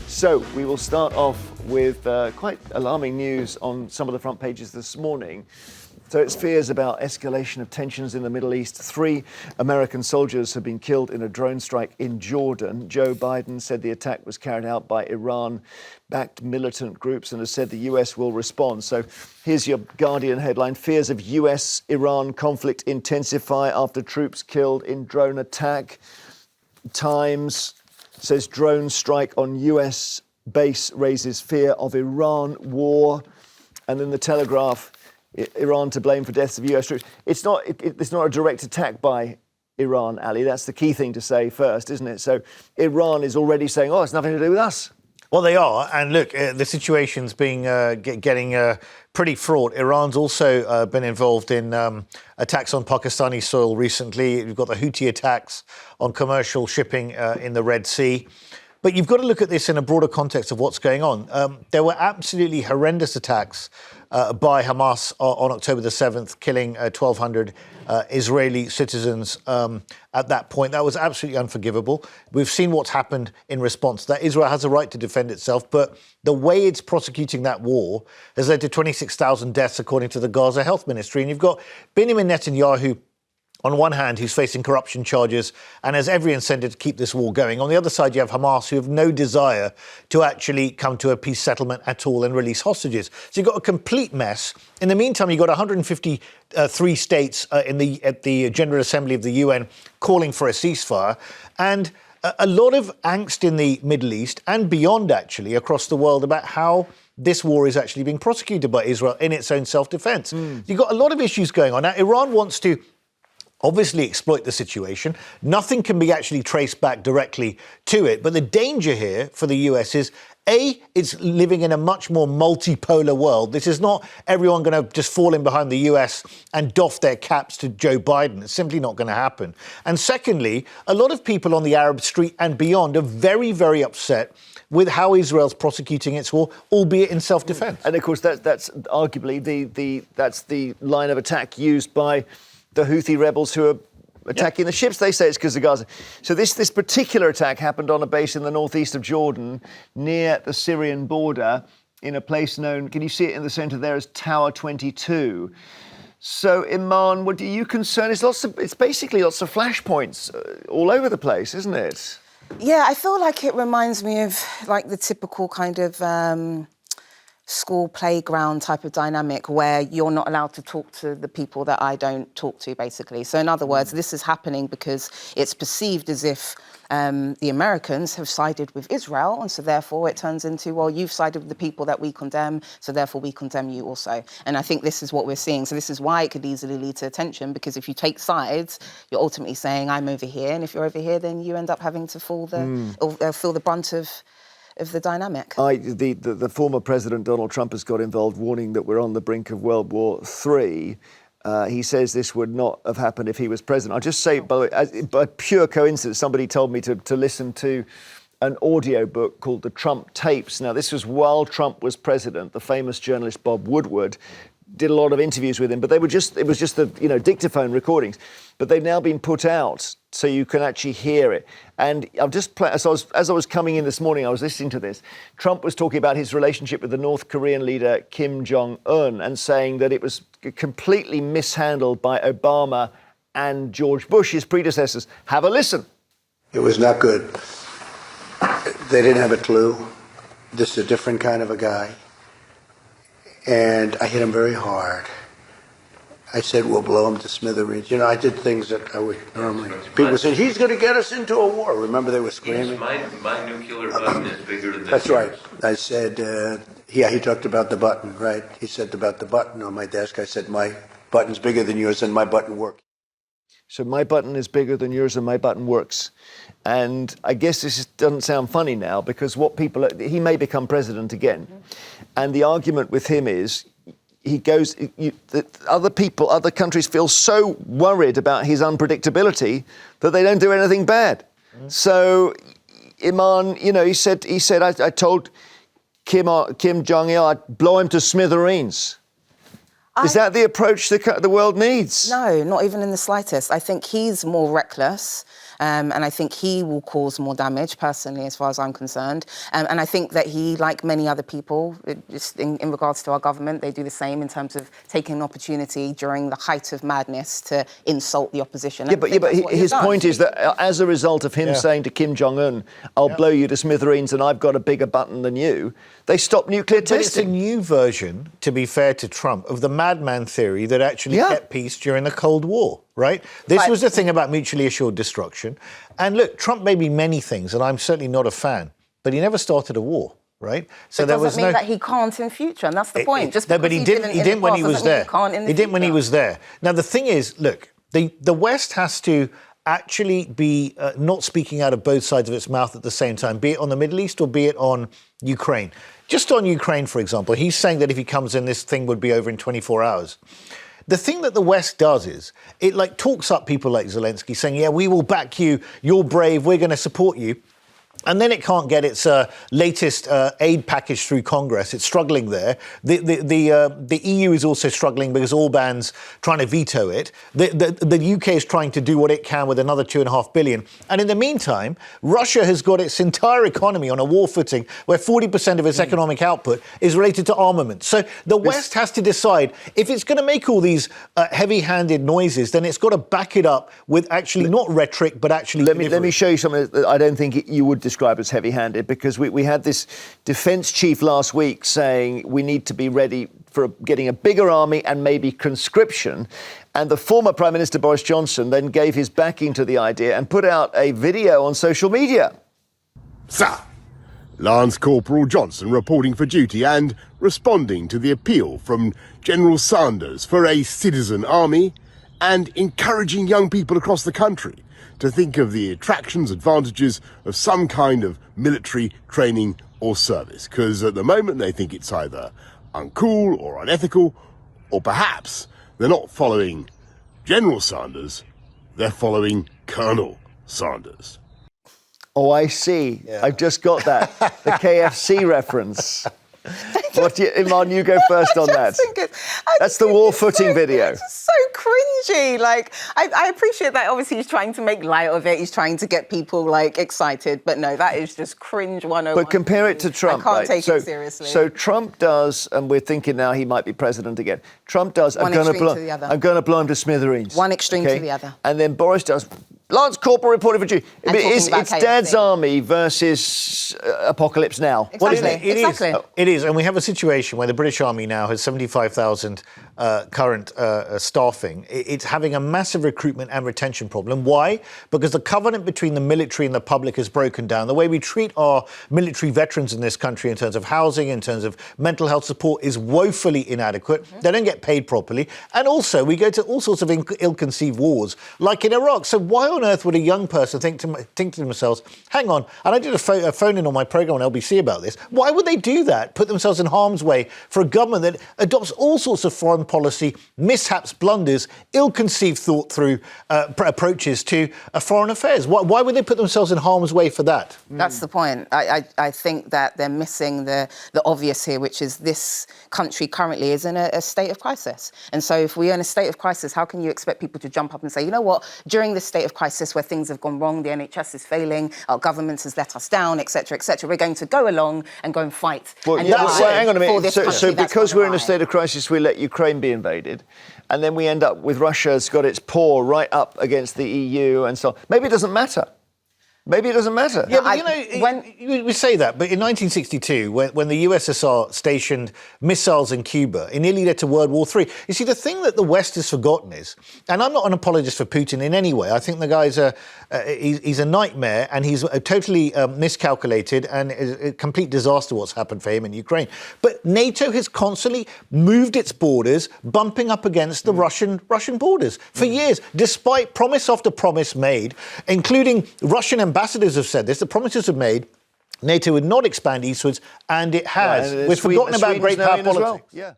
So we will start off with quite alarming news on some of the front pages this morning. So it's fears about escalation of tensions in the Middle East. 3 American soldiers have been killed in a drone strike in Jordan. Joe Biden said the attack was carried out by Iran-backed militant groups and has said the US will respond. So here's your Guardian headline. Fears of US-Iran conflict intensify after troops killed in drone attack. Times says drone strike on US base raises fear of Iran war. And then the Telegraph, Iran to blame for deaths of US troops. It's not a direct attack by Iran, Ali. That's the key thing to say first, isn't it? So Iran is already saying, oh, it's nothing to do with us. Well, they are. And look, the situation's being getting pretty fraught. Iran's also been involved in attacks on Pakistani soil recently. You've got the Houthi attacks on commercial shipping in the Red Sea. But you've got to look at this in a broader context of what's going on. There were absolutely horrendous attacks by Hamas on October the 7th, killing 1,200 Israeli citizens at that point. That was absolutely unforgivable. We've seen what's happened in response to that. Israel has a right to defend itself, but the way it's prosecuting that war has led to 26,000 deaths, according to the Gaza Health Ministry. And you've got Benjamin Netanyahu, on one hand, who's facing corruption charges and has every incentive to keep this war going. On the other side, you have Hamas, who have no desire to actually come to a peace settlement at all and release hostages. So you've got a complete mess. In the meantime, you've got 153 states at the General Assembly of the UN calling for a ceasefire. And a lot of angst in the Middle East and beyond, actually, across the world about how this war is actually being prosecuted by Israel in its own self-defense. You've got a lot of issues going on. Now, Iran wants to obviously exploit the situation. Nothing can be actually traced back directly to it. But the danger here for the US is, A, it's living in a much more multipolar world. This is not everyone going to just fall in behind the US and doff their caps to Joe Biden. It's simply not going to happen. And secondly, a lot of people on the Arab street and beyond are very, very upset with how Israel's prosecuting its war, albeit in self-defense. And of course, that's arguably that's the line of attack used by the Houthi rebels who are attacking the ships. They say it's because of Gaza. So this particular attack happened on a base in the northeast of Jordan, near the Syrian border, in a place known, can you see it in the centre there, as Tower 22. So, Iman, what are you concerned? It's basically lots of flashpoints all over the place, isn't it? Yeah, I feel like it reminds me of like the typical kind of school playground type of dynamic where you're not allowed to talk to the people that I don't talk to, basically. So in other words, this is happening because it's perceived as if the Americans have sided with Israel, and so therefore it turns into, well, you've sided with the people that we condemn, so therefore we condemn you also. And I think this is what we're seeing. So this is why it could easily lead to tension, because if you take sides, you're ultimately saying, I'm over here, and if you're over here, then you end up having to feel the brunt of the dynamic. The former President Donald Trump has got involved, warning that we're on the brink of World War III. He says this would not have happened if he was president. I'll just say, by pure coincidence, somebody told me to listen to an audio book called The Trump Tapes. Now, this was while Trump was president. The famous journalist Bob Woodward did a lot of interviews with him, but it was just the dictaphone recordings. But they've now been put out so you can actually hear it. And I've just as I was coming in this morning, I was listening to this. Trump was talking about his relationship with the North Korean leader Kim Jong-un and saying that it was completely mishandled by Obama and George Bush, his predecessors. Have a listen. It was not good. They didn't have a clue. This is a different kind of a guy. And I hit him very hard. I said, we'll blow him to smithereens. I did things that I would normally... People said, he's going to get us into a war. Remember, they were screaming? My nuclear button is bigger than That's right. I said, he talked about the button, right? He said about the button on my desk. I said, my button's bigger than yours and my button works. So my button is bigger than yours and my button works. And I guess this doesn't sound funny now, because he may become president again. And the argument with him is, other countries feel so worried about his unpredictability that they don't do anything bad. So Iman, he said, I told Kim Jong-il I'd blow him to smithereens. Is that the approach the world needs? No, not even in the slightest. I think he's more reckless. and I think he will cause more damage, personally, as far as I'm concerned. And I think that he, like many other people, just in regards to our government, they do the same in terms of taking an opportunity during the height of madness to insult the opposition. Yeah, but his point is that as a result of him saying to Kim Jong-un, I'll blow you to smithereens and I've got a bigger button than you, they stopped nuclear testing. But it's a new version, to be fair to Trump, of the madman theory that actually kept peace during the Cold War, right? This was the thing about mutually assured destruction. And look, Trump may be many things, and I'm certainly not a fan, but he never started a war. Right, so there was mean that he can't in future, and that's the point. Just but he didn't when he was there. He didn't when he was there. Now the thing is, look, the West has to actually be not speaking out of both sides of its mouth at the same time, be it on the Middle East or be it on Ukraine. Just on Ukraine, for example, he's saying that if he comes in, this thing would be over in 24 hours. The thing that the West does is it talks up people like Zelensky, saying, "Yeah, we will back you. You're brave. We're going to support you." And then it can't get its latest aid package through Congress. It's struggling there. The EU is also struggling because Orban's trying to veto it. The UK is trying to do what it can with another $2.5 billion. And in the meantime, Russia has got its entire economy on a war footing where 40% of its economic output is related to armament. So the West has to decide if it's going to make all these heavy-handed noises, then it's got to back it up with actually not rhetoric, but actually let me show you something that I don't think you would describe as heavy-handed, because we had this defence chief last week saying we need to be ready for getting a bigger army and maybe conscription. And the former Prime Minister Boris Johnson then gave his backing to the idea and put out a video on social media. Sir, Lance Corporal Johnson reporting for duty and responding to the appeal from General Sanders for a citizen army and encouraging young people across the country to think of the attractions, advantages of some kind of military training or service. Because at the moment they think it's either uncool or unethical, or perhaps they're not following General Sanders, they're following Colonel Sanders. Oh, I see. Yeah. I've just got that. The KFC reference. Iman, you go first on that. That's the war footing video. It's just so cringy. I appreciate that. Obviously, he's trying to make light of it. He's trying to get people excited. But no, that is just cringe 101. But compare it to Trump. I can't take it seriously. So Trump does, and we're thinking now he might be president again. Trump does. I'm going to blow him to smithereens. One extreme to the other. And then Boris does. Lance Corporal reporting for duty. It's Dad's army versus Apocalypse Now. Exactly. What is it? It is. And we have a situation where the British Army now has 75,000 current staffing. It's having a massive recruitment and retention problem. Why? Because the covenant between the military and the public has broken down. The way we treat our military veterans in this country in terms of housing, in terms of mental health support is woefully inadequate. Mm-hmm. They don't get paid properly. And also we go to all sorts of ill-conceived wars, like in Iraq. So why on earth would a young person think to themselves, hang on, and I did a phone-in on my programme on LBC about this, why would they do that, put themselves in harm's way for a government that adopts all sorts of foreign policy, mishaps, blunders, ill-conceived thought-through approaches to foreign affairs? Why would they put themselves in harm's way for that? That's the point. I think that they're missing the obvious here, which is this country currently is in a state of crisis. And so if we're in a state of crisis, how can you expect people to jump up and say, you know what, during this state of crisis where things have gone wrong, the NHS is failing, our government has let us down, etc., we're going to go along and go and fight. Hang on a minute. So because we're in a state of crisis, we let Ukraine be invaded, and then we end up with Russia's got its paw right up against the EU and so on. Maybe it doesn't matter. Yeah, but we say that, but in 1962, when the USSR stationed missiles in Cuba, it nearly led to World War III. You see, the thing that the West has forgotten is, and I'm not an apologist for Putin in any way, I think the guy's he's a nightmare and he's totally miscalculated and a complete disaster what's happened for him in Ukraine. But NATO has constantly moved its borders, bumping up against the Russian borders for years, despite promise after promise made, including Russian ambassadors have said this, the promises have made, NATO would not expand eastwards, and it has. We've forgotten about great power politics. Yeah.